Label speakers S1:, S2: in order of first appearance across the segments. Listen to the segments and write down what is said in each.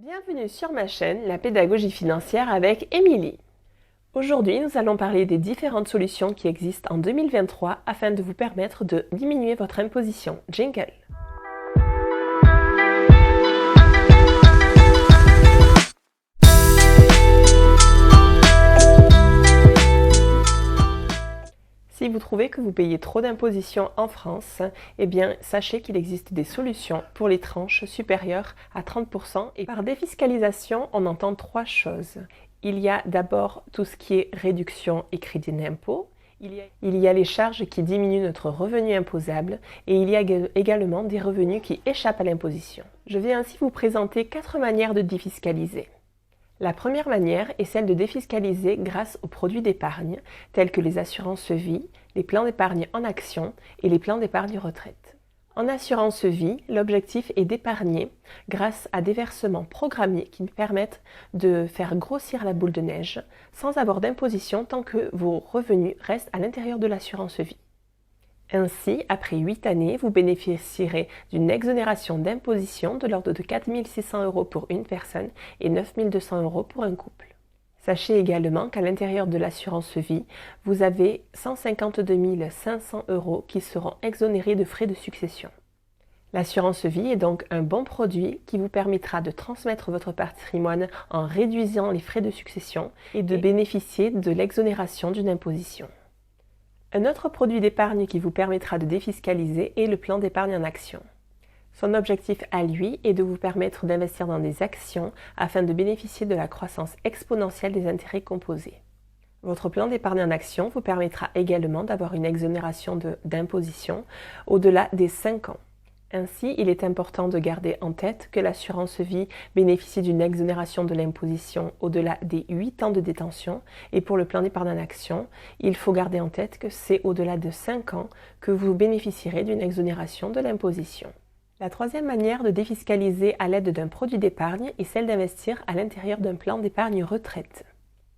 S1: Bienvenue sur ma chaîne, la pédagogie financière avec Émilie. Aujourd'hui, nous allons parler des différentes solutions qui existent en 2023 afin de vous permettre de diminuer votre imposition. Jingle! Si vous trouvez que vous payez trop d'impositions en France, eh bien, sachez qu'il existe des solutions pour les tranches supérieures à 30%. Et par défiscalisation, on entend trois choses. Il y a d'abord tout ce qui est réduction et crédit d'impôt. Il y a les charges qui diminuent notre revenu imposable et il y a également des revenus qui échappent à l'imposition. Je vais ainsi vous présenter 4 manières de défiscaliser. La première manière est celle de défiscaliser grâce aux produits d'épargne, tels que les assurances vie, les plans d'épargne en actions et les plans d'épargne retraite. En assurance vie, l'objectif est d'épargner grâce à des versements programmés qui permettent de faire grossir la boule de neige sans avoir d'imposition tant que vos revenus restent à l'intérieur de l'assurance vie. Ainsi, après 8 années, vous bénéficierez d'une exonération d'imposition de l'ordre de 4 600 € pour une personne et 9 200 € pour un couple. Sachez également qu'à l'intérieur de l'assurance vie, vous avez 152 500 € qui seront exonérés de frais de succession. L'assurance vie est donc un bon produit qui vous permettra de transmettre votre patrimoine en réduisant les frais de succession et de bénéficier de l'exonération d'une imposition. Un autre produit d'épargne qui vous permettra de défiscaliser est le plan d'épargne en actions. Son objectif à lui est de vous permettre d'investir dans des actions afin de bénéficier de la croissance exponentielle des intérêts composés. Votre plan d'épargne en actions vous permettra également d'avoir une exonération d'imposition au-delà des 5 ans. Ainsi, il est important de garder en tête que l'assurance vie bénéficie d'une exonération de l'imposition au-delà des 8 ans de détention et pour le plan d'épargne en action, il faut garder en tête que c'est au-delà de 5 ans que vous bénéficierez d'une exonération de l'imposition. La troisième manière de défiscaliser à l'aide d'un produit d'épargne est celle d'investir à l'intérieur d'un plan d'épargne retraite.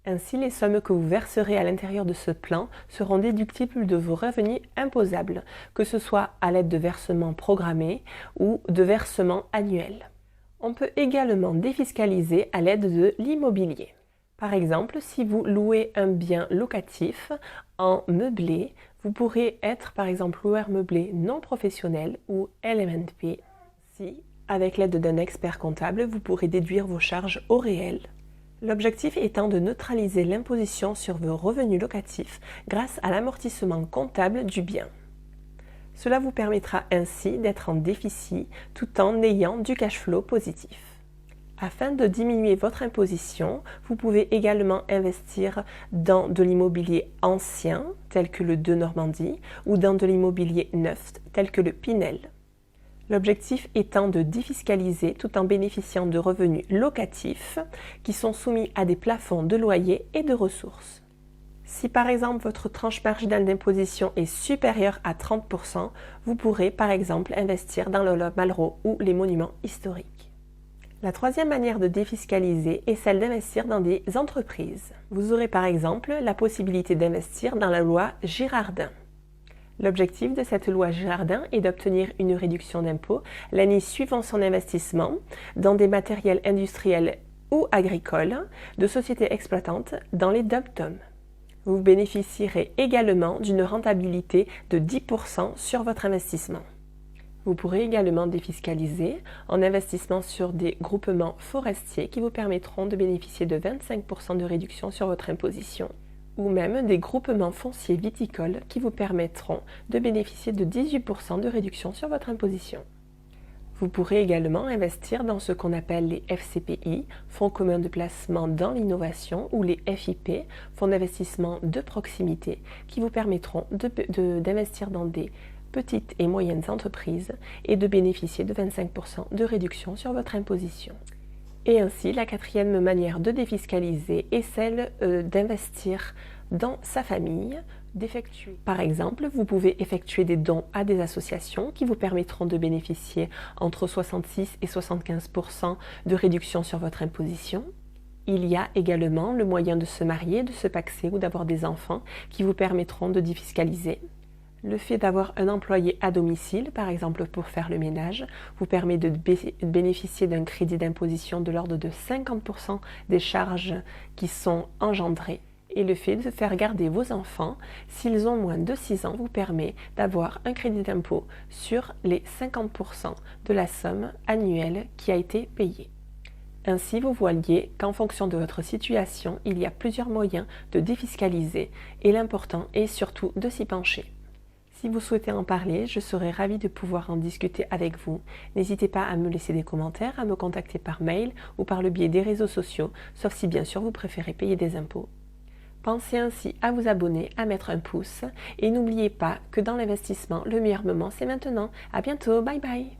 S1: Ainsi, les sommes que vous verserez à l'intérieur de ce plan seront déductibles de vos revenus imposables, que ce soit à l'aide de versements programmés ou de versements annuels. On peut également défiscaliser à l'aide de l'immobilier. Par exemple, si vous louez un bien locatif en meublé, vous pourrez être par exemple loueur meublé non professionnel ou LMNP. Si, avec l'aide d'un expert comptable, vous pourrez déduire vos charges au réel. L'objectif étant de neutraliser l'imposition sur vos revenus locatifs grâce à l'amortissement comptable du bien. Cela vous permettra ainsi d'être en déficit tout en ayant du cash flow positif. Afin de diminuer votre imposition, vous pouvez également investir dans de l'immobilier ancien, tel que le De Normandie, ou dans de l'immobilier neuf, tel que le Pinel. L'objectif étant de défiscaliser tout en bénéficiant de revenus locatifs qui sont soumis à des plafonds de loyer et de ressources. Si par exemple votre tranche marginale d'imposition est supérieure à 30%, vous pourrez par exemple investir dans le Malraux ou les monuments historiques. La troisième manière de défiscaliser est celle d'investir dans des entreprises. Vous aurez par exemple la possibilité d'investir dans la loi Girardin. L'objectif de cette loi Girardin est d'obtenir une réduction d'impôt l'année suivant son investissement dans des matériels industriels ou agricoles de sociétés exploitantes dans les DOM-TOM. Vous bénéficierez également d'une rentabilité de 10% sur votre investissement. Vous pourrez également défiscaliser en investissement sur des groupements forestiers qui vous permettront de bénéficier de 25% de réduction sur votre imposition, ou même des groupements fonciers viticoles qui vous permettront de bénéficier de 18% de réduction sur votre imposition. Vous pourrez également investir dans ce qu'on appelle les FCPI, Fonds communs de placement dans l'innovation, ou les FIP, Fonds d'investissement de proximité, qui vous permettront d'investir dans des petites et moyennes entreprises et de bénéficier de 25% de réduction sur votre imposition. Et ainsi, la quatrième manière de défiscaliser est celle d'investir dans sa famille, d'effectuer. Par exemple, vous pouvez effectuer des dons à des associations qui vous permettront de bénéficier entre 66 et 75% de réduction sur votre imposition. Il y a également le moyen de se marier, de se paxer ou d'avoir des enfants qui vous permettront de défiscaliser. Le fait d'avoir un employé à domicile, par exemple pour faire le ménage, vous permet de bénéficier d'un crédit d'imposition de l'ordre de 50% des charges qui sont engendrées. Et le fait de faire garder vos enfants, s'ils ont moins de 6 ans, vous permet d'avoir un crédit d'impôt sur les 50% de la somme annuelle qui a été payée. Ainsi, vous voyez qu'en fonction de votre situation, il y a plusieurs moyens de défiscaliser et l'important est surtout de s'y pencher. Si vous souhaitez en parler, je serai ravie de pouvoir en discuter avec vous. N'hésitez pas à me laisser des commentaires, à me contacter par mail ou par le biais des réseaux sociaux, sauf si bien sûr vous préférez payer des impôts. Pensez ainsi à vous abonner, à mettre un pouce et n'oubliez pas que dans l'investissement, le meilleur moment c'est maintenant. À bientôt, bye bye.